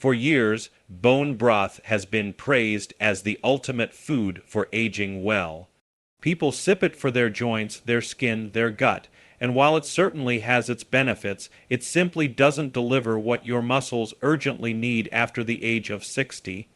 For years, bone broth has been praised as the ultimate food for aging well. People sip it for their joints, their skin, their gut, and while it certainly has its benefits, it simply doesn't deliver what your muscles urgently need after the age of 60.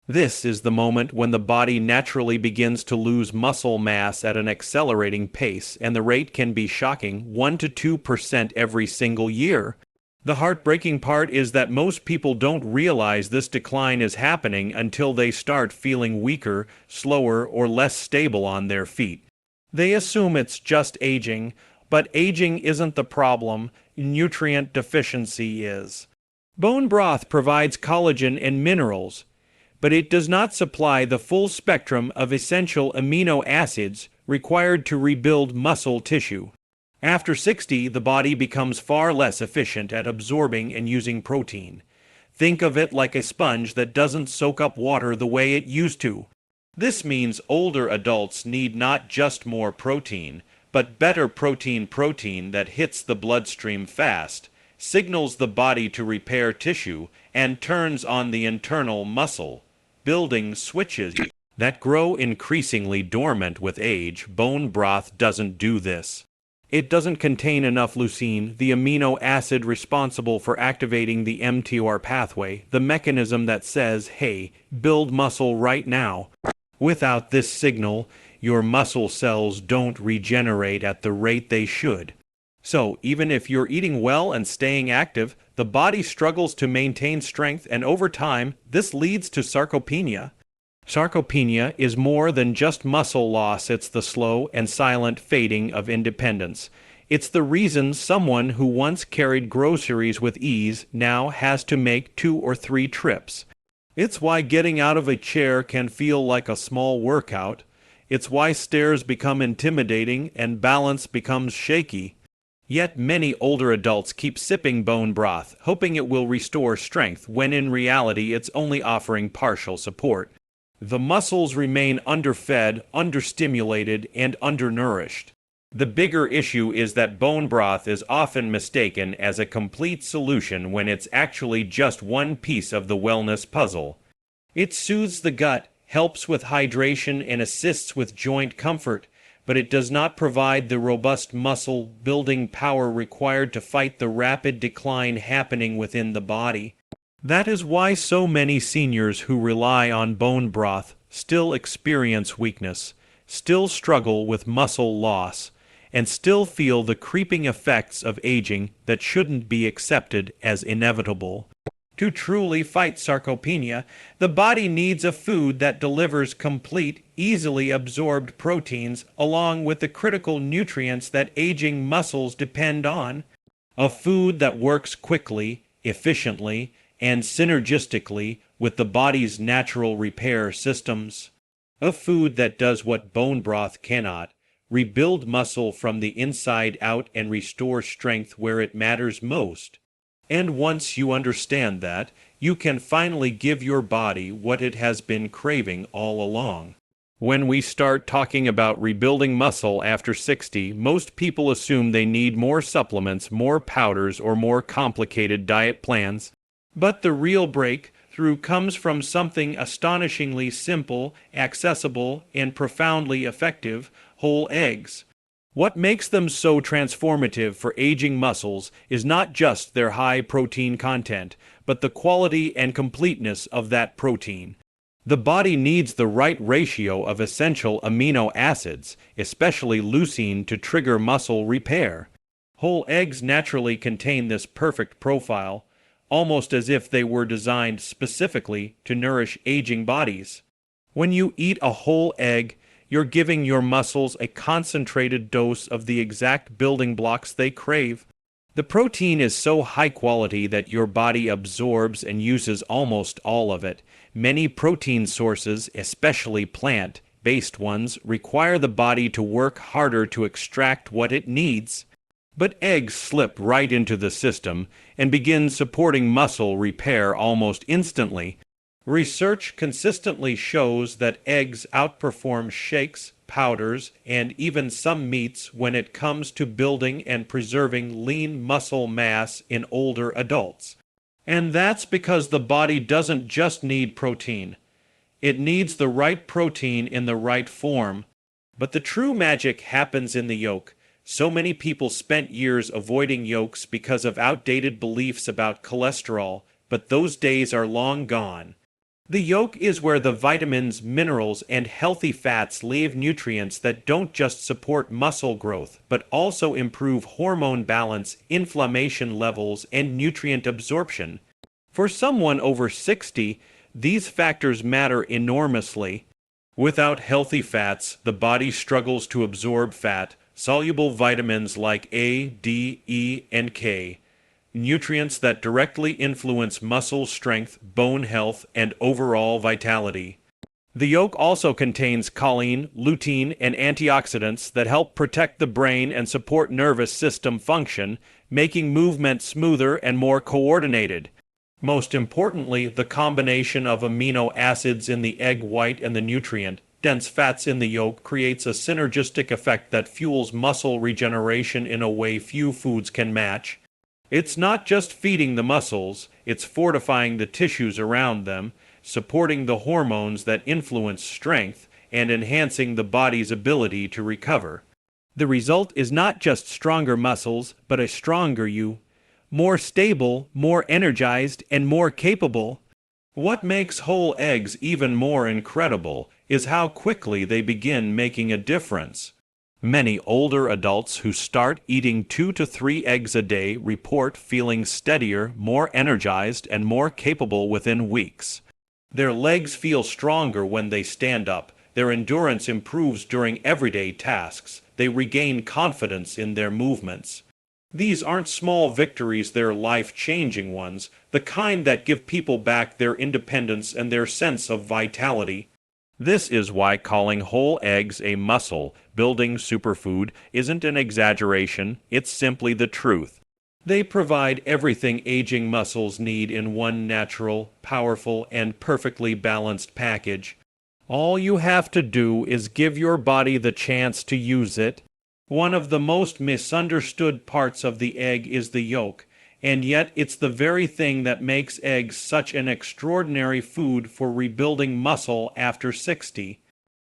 This is the moment when the body naturally begins to lose muscle mass at an accelerating pace, and the rate can be shocking, 1 to 2% every single year. The heartbreaking part is that most people don't realize this decline is happening until they start feeling weaker, slower, or less stable on their feet. They assume it's just aging, but aging isn't the problem, nutrient deficiency is. Bone broth provides collagen and minerals, but it does not supply the full spectrum of essential amino acids required to rebuild muscle tissue. After 60, the body becomes far less efficient at absorbing and using protein. Think of it like a sponge that doesn't soak up water the way it used to. This means older adults need not just more protein, but better protein that hits the bloodstream fast, signals the body to repair tissue, and turns on the internal muscle building switches that grow increasingly dormant with age. Bone broth doesn't do this. It doesn't contain enough leucine, the amino acid responsible for activating the mTOR pathway, the mechanism that says, hey, build muscle right now. Without this signal, your muscle cells don't regenerate at the rate they should. So, even if you're eating well and staying active, the body struggles to maintain strength, and over time, this leads to sarcopenia. Sarcopenia is more than just muscle loss. It's the slow and silent fading of independence. It's the reason someone who once carried groceries with ease now has to make 2 or 3 trips. It's why getting out of a chair can feel like a small workout. It's why stairs become intimidating and balance becomes shaky. Yet many older adults keep sipping bone broth, hoping it will restore strength, when in reality it's only offering partial support. The muscles remain underfed, understimulated, and undernourished. The bigger issue is that bone broth is often mistaken as a complete solution when it's actually just one piece of the wellness puzzle. It soothes the gut, helps with hydration, and assists with joint comfort, but it does not provide the robust muscle-building power required to fight the rapid decline happening within the body. That is why so many seniors who rely on bone broth still experience weakness, still struggle with muscle loss, and still feel the creeping effects of aging that shouldn't be accepted as inevitable. To truly fight sarcopenia, the body needs a food that delivers complete, easily absorbed proteins along with the critical nutrients that aging muscles depend on. A food that works quickly, efficiently, and synergistically with the body's natural repair systems. A food that does what bone broth cannot: rebuild muscle from the inside out and restore strength where it matters most. And once you understand that, you can finally give your body what it has been craving all along. When we start talking about rebuilding muscle after 60, most people assume they need more supplements, more powders, or more complicated diet plans. But the real breakthrough comes from something astonishingly simple, accessible, and profoundly effective: whole eggs. What makes them so transformative for aging muscles is not just their high protein content, but the quality and completeness of that protein. The body needs the right ratio of essential amino acids, especially leucine, to trigger muscle repair. Whole eggs naturally contain this perfect profile, almost as if they were designed specifically to nourish aging bodies. When you eat a whole egg, you're giving your muscles a concentrated dose of the exact building blocks they crave. The protein is so high quality that your body absorbs and uses almost all of it. Many protein sources, especially plant-based ones, require the body to work harder to extract what it needs. But eggs slip right into the system and begin supporting muscle repair almost instantly. Research consistently shows that eggs outperform shakes, powders, and even some meats when it comes to building and preserving lean muscle mass in older adults. And that's because the body doesn't just need protein. It needs the right protein in the right form. But the true magic happens in the yolk. So many people spent years avoiding yolks because of outdated beliefs about cholesterol, but those days are long gone. The yolk is where the vitamins, minerals, and healthy fats leave nutrients that don't just support muscle growth, but also improve hormone balance, inflammation levels, and nutrient absorption. For someone over 60, these factors matter enormously. Without healthy fats, the body struggles to absorb fat, soluble vitamins like A, D, E, and K, nutrients that directly influence muscle strength, bone health, and overall vitality. The yolk also contains choline, lutein, and antioxidants that help protect the brain and support nervous system function, making movement smoother and more coordinated. Most importantly, the combination of amino acids in the egg white and the nutrient-dense fats in the yolk creates a synergistic effect that fuels muscle regeneration in a way few foods can match. It's not just feeding the muscles, it's fortifying the tissues around them, supporting the hormones that influence strength, and enhancing the body's ability to recover. The result is not just stronger muscles, but a stronger you. More stable, more energized, and more capable. What makes whole eggs even more incredible is how quickly they begin making a difference. Many older adults who start eating 2 to 3 eggs a day report feeling steadier, more energized, and more capable within weeks. Their legs feel stronger when they stand up, their endurance improves during everyday tasks, they regain confidence in their movements. These aren't small victories, they're life-changing ones, the kind that give people back their independence and their sense of vitality. This is why calling whole eggs a muscle-building superfood isn't an exaggeration, it's simply the truth. They provide everything aging muscles need in one natural, powerful, and perfectly balanced package. All you have to do is give your body the chance to use it. One of the most misunderstood parts of the egg is the yolk, and yet it's the very thing that makes eggs such an extraordinary food for rebuilding muscle after 60.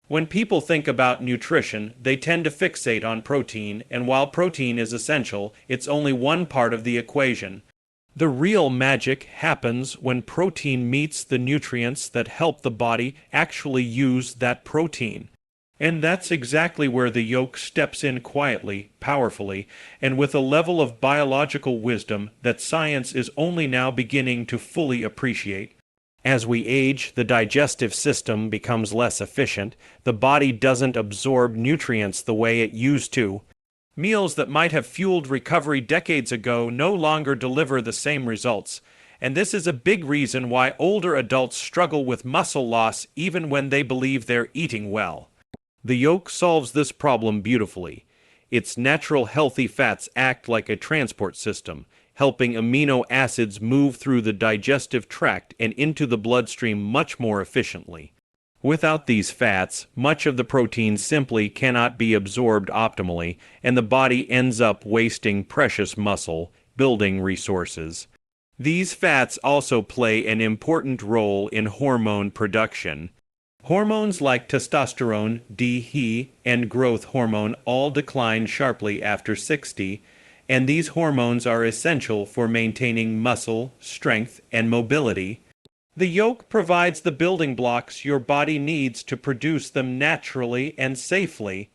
When people think about nutrition, they tend to fixate on protein, and while protein is essential, it's only one part of the equation. The real magic happens when protein meets the nutrients that help the body actually use that protein. And that's exactly where the yolk steps in quietly, powerfully, and with a level of biological wisdom that science is only now beginning to fully appreciate. As we age, the digestive system becomes less efficient, the body doesn't absorb nutrients the way it used to. Meals that might have fueled recovery decades ago no longer deliver the same results, and this is a big reason why older adults struggle with muscle loss even when they believe they're eating well. The yolk solves this problem beautifully. Its natural healthy fats act like a transport system, helping amino acids move through the digestive tract and into the bloodstream much more efficiently. Without these fats, much of the protein simply cannot be absorbed optimally, and the body ends up wasting precious muscle building resources. These fats also play an important role in hormone production. Hormones like testosterone, DHE, and growth hormone all decline sharply after 60, and these hormones are essential for maintaining muscle, strength, and mobility. The yolk provides the building blocks your body needs to produce them naturally and safely.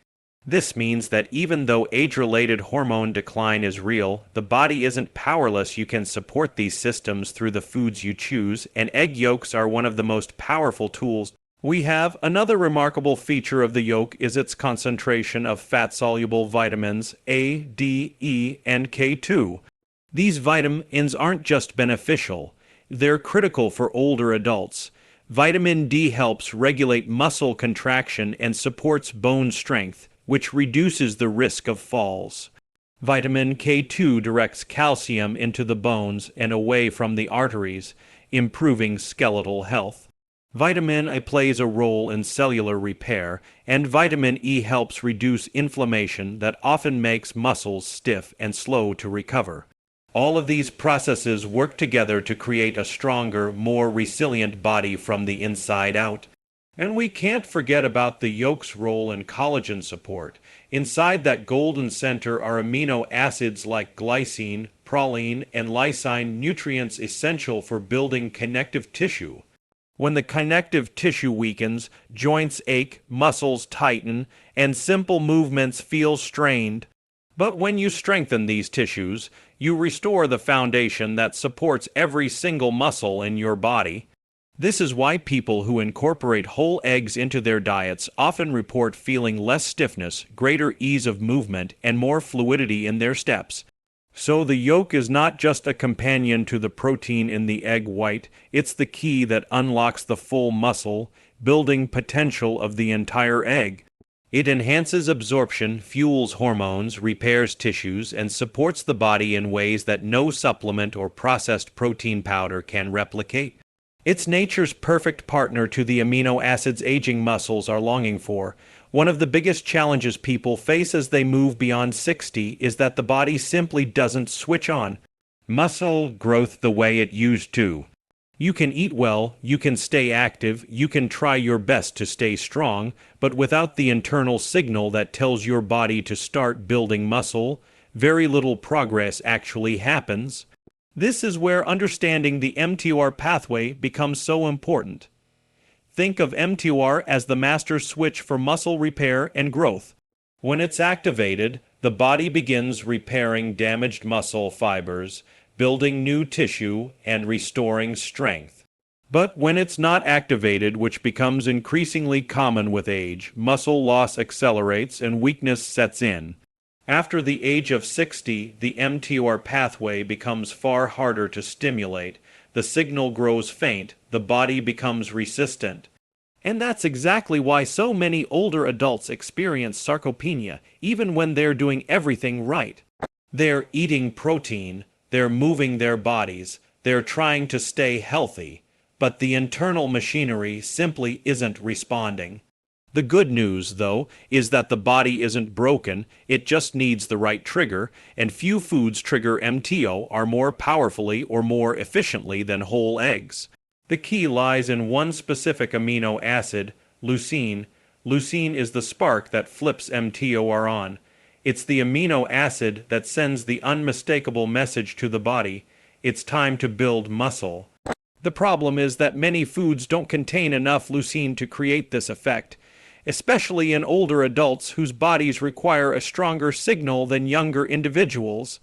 This means that even though age-related hormone decline is real, the body isn't powerless. You can support these systems through the foods you choose, and egg yolks are one of the most powerful tools we have. Another remarkable feature of the yolk is its concentration of fat-soluble vitamins A, D, E, and K2. These vitamins aren't just beneficial, they're critical for older adults. Vitamin D helps regulate muscle contraction and supports bone strength, which reduces the risk of falls. Vitamin K2 directs calcium into the bones and away from the arteries, improving skeletal health. Vitamin A plays a role in cellular repair, and vitamin E helps reduce inflammation that often makes muscles stiff and slow to recover. All of these processes work together to create a stronger, more resilient body from the inside out. And we can't forget about the yolk's role in collagen support. Inside that golden center are amino acids like glycine, proline, and lysine, nutrients essential for building connective tissue. When the connective tissue weakens, joints ache, muscles tighten, and simple movements feel strained. But when you strengthen these tissues, you restore the foundation that supports every single muscle in your body. This is why people who incorporate whole eggs into their diets often report feeling less stiffness, greater ease of movement, and more fluidity in their steps. So the yolk is not just a companion to the protein in the egg white, it's the key that unlocks the full muscle, building potential of the entire egg. It enhances absorption, fuels hormones, repairs tissues, and supports the body in ways that no supplement or processed protein powder can replicate. It's nature's perfect partner to the amino acids aging muscles are longing for. One of the biggest challenges people face as they move beyond 60 is that the body simply doesn't switch on muscle growth the way it used to. You can eat well, you can stay active, you can try your best to stay strong, but without the internal signal that tells your body to start building muscle, very little progress actually happens. This is where understanding the mTOR pathway becomes so important. Think of mTOR as the master switch for muscle repair and growth. When it's activated, the body begins repairing damaged muscle fibers, building new tissue, and restoring strength. But when it's not activated, which becomes increasingly common with age, muscle loss accelerates and weakness sets in. After the age of 60, the mTOR pathway becomes far harder to stimulate, the signal grows faint, the body becomes resistant. And that's exactly why so many older adults experience sarcopenia, even when they're doing everything right. They're eating protein, they're moving their bodies, they're trying to stay healthy, but the internal machinery simply isn't responding. The good news, though, is that the body isn't broken, it just needs the right trigger, and few foods trigger mTOR more powerfully or more efficiently than whole eggs. The key lies in one specific amino acid, leucine. Leucine is the spark that flips mTOR on. It's the amino acid that sends the unmistakable message to the body, it's time to build muscle. The problem is that many foods don't contain enough leucine to create this effect, especially in older adults whose bodies require a stronger signal than younger individuals.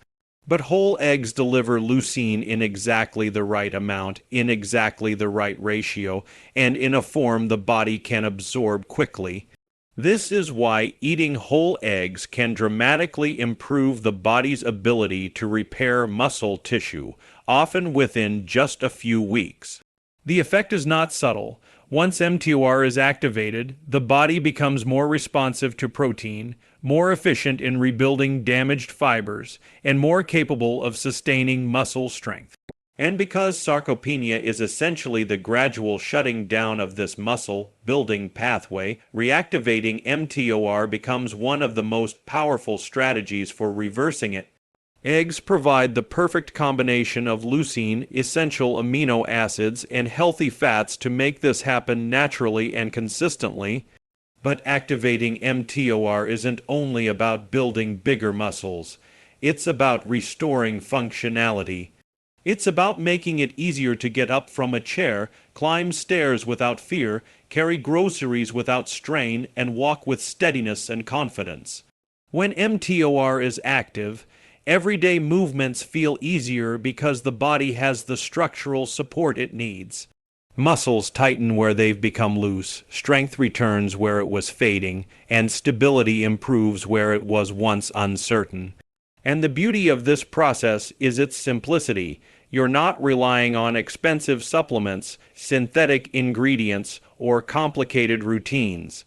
But whole eggs deliver leucine in exactly the right amount, in exactly the right ratio, and in a form the body can absorb quickly. This is why eating whole eggs can dramatically improve the body's ability to repair muscle tissue, often within just a few weeks. The effect is not subtle. Once mTOR is activated, the body becomes more responsive to protein, more efficient in rebuilding damaged fibers, and more capable of sustaining muscle strength. And because sarcopenia is essentially the gradual shutting down of this muscle-building pathway, reactivating mTOR becomes one of the most powerful strategies for reversing it. Eggs provide the perfect combination of leucine, essential amino acids, and healthy fats to make this happen naturally and consistently. But activating mTOR isn't only about building bigger muscles. It's about restoring functionality. It's about making it easier to get up from a chair, climb stairs without fear, carry groceries without strain, and walk with steadiness and confidence. When mTOR is active, everyday movements feel easier because the body has the structural support it needs. Muscles tighten where they've become loose, strength returns where it was fading, and stability improves where it was once uncertain. And the beauty of this process is its simplicity. You're not relying on expensive supplements, synthetic ingredients, or complicated routines.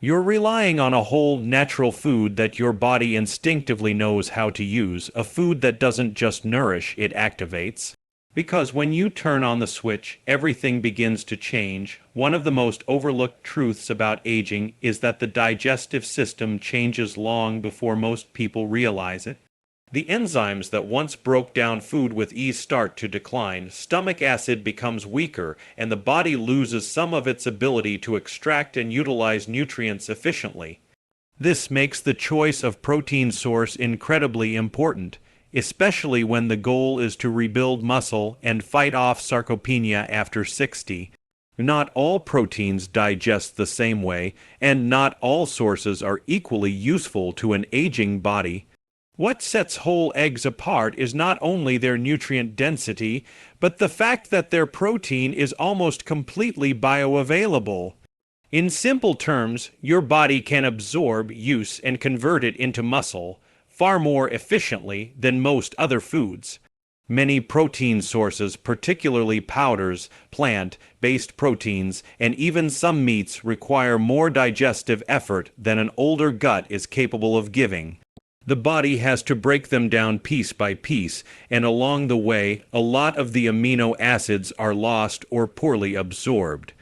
You're relying on a whole natural food that your body instinctively knows how to use, a food that doesn't just nourish, it activates. Because when you turn on the switch, everything begins to change. One of the most overlooked truths about aging is that the digestive system changes long before most people realize it. The enzymes that once broke down food with ease start to decline, stomach acid becomes weaker, and the body loses some of its ability to extract and utilize nutrients efficiently. This makes the choice of protein source incredibly important, especially when the goal is to rebuild muscle and fight off sarcopenia after 60. Not all proteins digest the same way, and not all sources are equally useful to an aging body. What sets whole eggs apart is not only their nutrient density, but the fact that their protein is almost completely bioavailable. In simple terms, your body can absorb, use, and convert it into muscle far more efficiently than most other foods. Many protein sources, particularly powders, plant-based proteins, and even some meats require more digestive effort than an older gut is capable of giving. The body has to break them down piece by piece, and along the way, a lot of the amino acids are lost or poorly absorbed.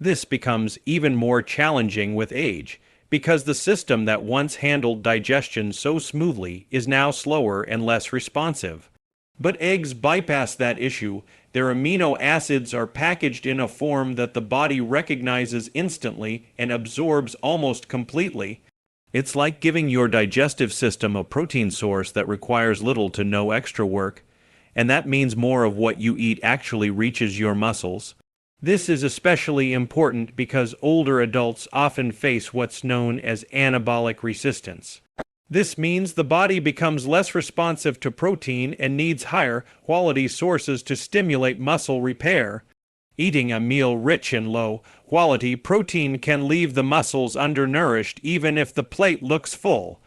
This becomes even more challenging with age, because the system that once handled digestion so smoothly is now slower and less responsive. But eggs bypass that issue. Their amino acids are packaged in a form that the body recognizes instantly and absorbs almost completely. It's like giving your digestive system a protein source that requires little to no extra work, and that means more of what you eat actually reaches your muscles. This is especially important because older adults often face what's known as anabolic resistance. This means the body becomes less responsive to protein and needs higher quality sources to stimulate muscle repair. Eating a meal rich in low-quality protein can leave the muscles undernourished even if the plate looks full.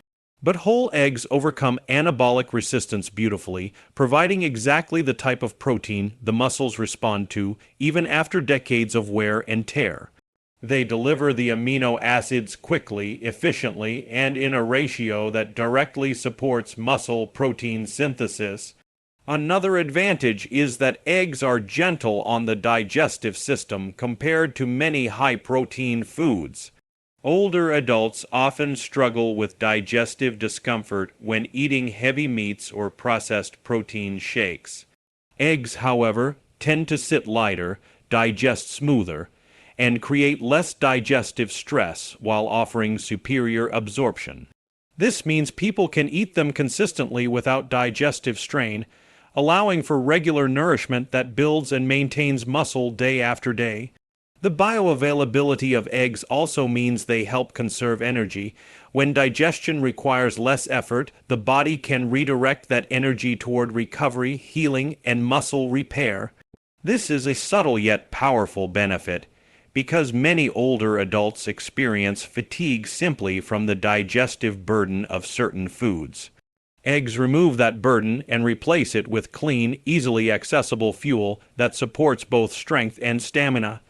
But whole eggs overcome anabolic resistance beautifully, providing exactly the type of protein the muscles respond to even after decades of wear and tear. They deliver the amino acids quickly, efficiently, and in a ratio that directly supports muscle protein synthesis. Another advantage is that eggs are gentle on the digestive system compared to many high-protein foods. Older adults often struggle with digestive discomfort when eating heavy meats or processed protein shakes. Eggs, however, tend to sit lighter, digest smoother, and create less digestive stress while offering superior absorption. This means people can eat them consistently without digestive strain, allowing for regular nourishment that builds and maintains muscle day after day. The bioavailability of eggs also means they help conserve energy. When digestion requires less effort, the body can redirect that energy toward recovery, healing, and muscle repair. This is a subtle yet powerful benefit, because many older adults experience fatigue simply from the digestive burden of certain foods. Eggs remove that burden and replace it with clean, easily accessible fuel that supports both strength and stamina.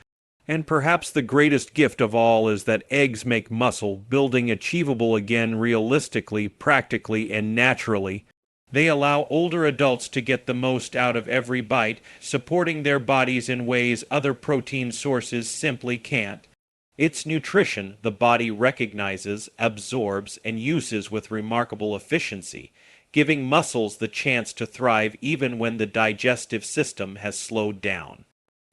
And perhaps the greatest gift of all is that eggs make muscle building achievable again realistically, practically, and naturally. They allow older adults to get the most out of every bite, supporting their bodies in ways other protein sources simply can't. It's nutrition the body recognizes, absorbs, and uses with remarkable efficiency, giving muscles the chance to thrive even when the digestive system has slowed down.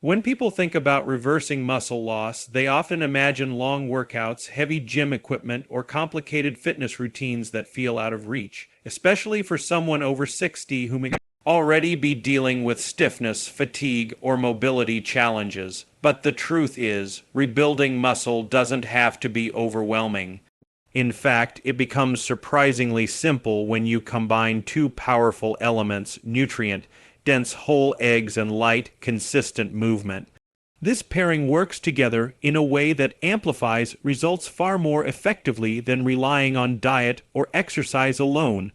When people think about reversing muscle loss, they often imagine long workouts, heavy gym equipment, or complicated fitness routines that feel out of reach, especially for someone over 60 who may already be dealing with stiffness, fatigue, or mobility challenges. But the truth is, rebuilding muscle doesn't have to be overwhelming. In fact, it becomes surprisingly simple when you combine two powerful elements, nutrient-dense whole eggs and light, consistent movement. This pairing works together in a way that amplifies results far more effectively than relying on diet or exercise alone.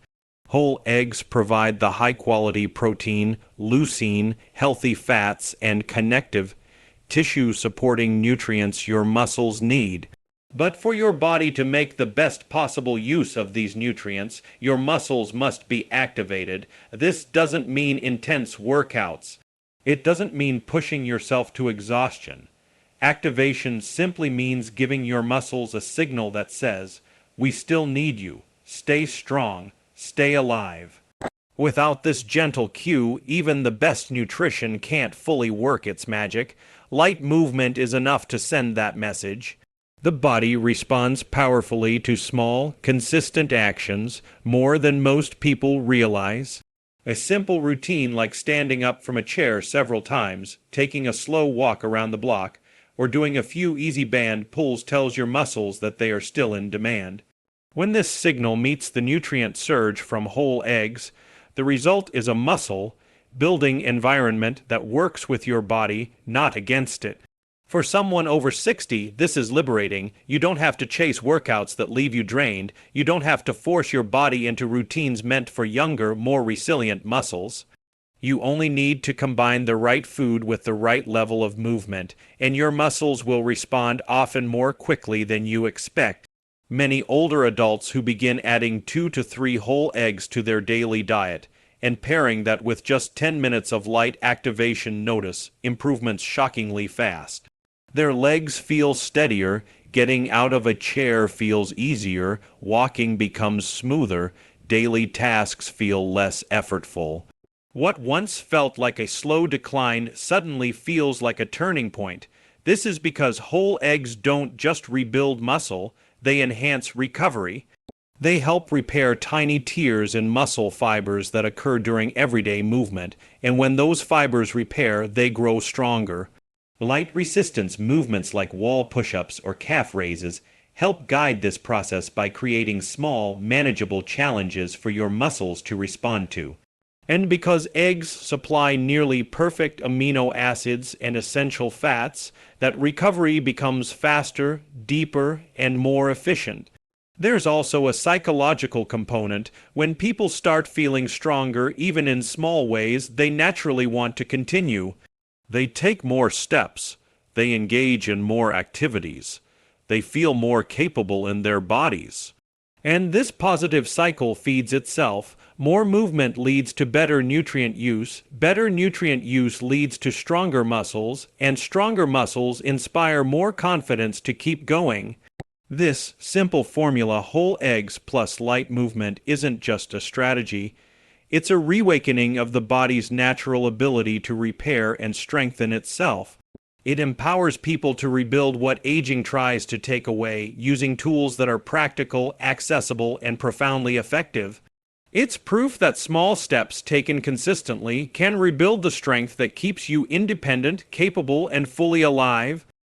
Whole eggs provide the high-quality protein, leucine, healthy fats, and connective, tissue-supporting nutrients your muscles need. But for your body to make the best possible use of these nutrients, your muscles must be activated. This doesn't mean intense workouts. It doesn't mean pushing yourself to exhaustion. Activation simply means giving your muscles a signal that says, "We still need you. Stay strong. Stay alive." Without this gentle cue, even the best nutrition can't fully work its magic. Light movement is enough to send that message. The body responds powerfully to small, consistent actions, more than most people realize. A simple routine like standing up from a chair several times, taking a slow walk around the block, or doing a few easy band pulls tells your muscles that they are still in demand. When this signal meets the nutrient surge from whole eggs, the result is a muscle-building environment that works with your body, not against it. For someone over 60, this is liberating. You don't have to chase workouts that leave you drained. You don't have to force your body into routines meant for younger, more resilient muscles. You only need to combine the right food with the right level of movement, and your muscles will respond often more quickly than you expect. Many older adults who begin adding 2 to 3 whole eggs to their daily diet, and pairing that with just 10 minutes of light activation notice improvements shockingly fast. Their legs feel steadier, getting out of a chair feels easier, walking becomes smoother, daily tasks feel less effortful. What once felt like a slow decline suddenly feels like a turning point. This is because whole eggs don't just rebuild muscle, they enhance recovery. They help repair tiny tears in muscle fibers that occur during everyday movement, and when those fibers repair, they grow stronger. Light resistance movements like wall push-ups or calf raises help guide this process by creating small, manageable challenges for your muscles to respond to. And because eggs supply nearly perfect amino acids and essential fats, that recovery becomes faster, deeper, and more efficient. There's also a psychological component. When people start feeling stronger, even in small ways, they naturally want to continue. They take more steps. They engage in more activities. They feel more capable in their bodies. And this positive cycle feeds itself. More movement leads to better nutrient use leads to stronger muscles, and stronger muscles inspire more confidence to keep going. This simple formula, whole eggs plus light movement, isn't just a strategy. It's a reawakening of the body's natural ability to repair and strengthen itself. It empowers people to rebuild what aging tries to take away, using tools that are practical, accessible, and profoundly effective. It's proof that small steps taken consistently can rebuild the strength that keeps you independent, capable, and fully alive.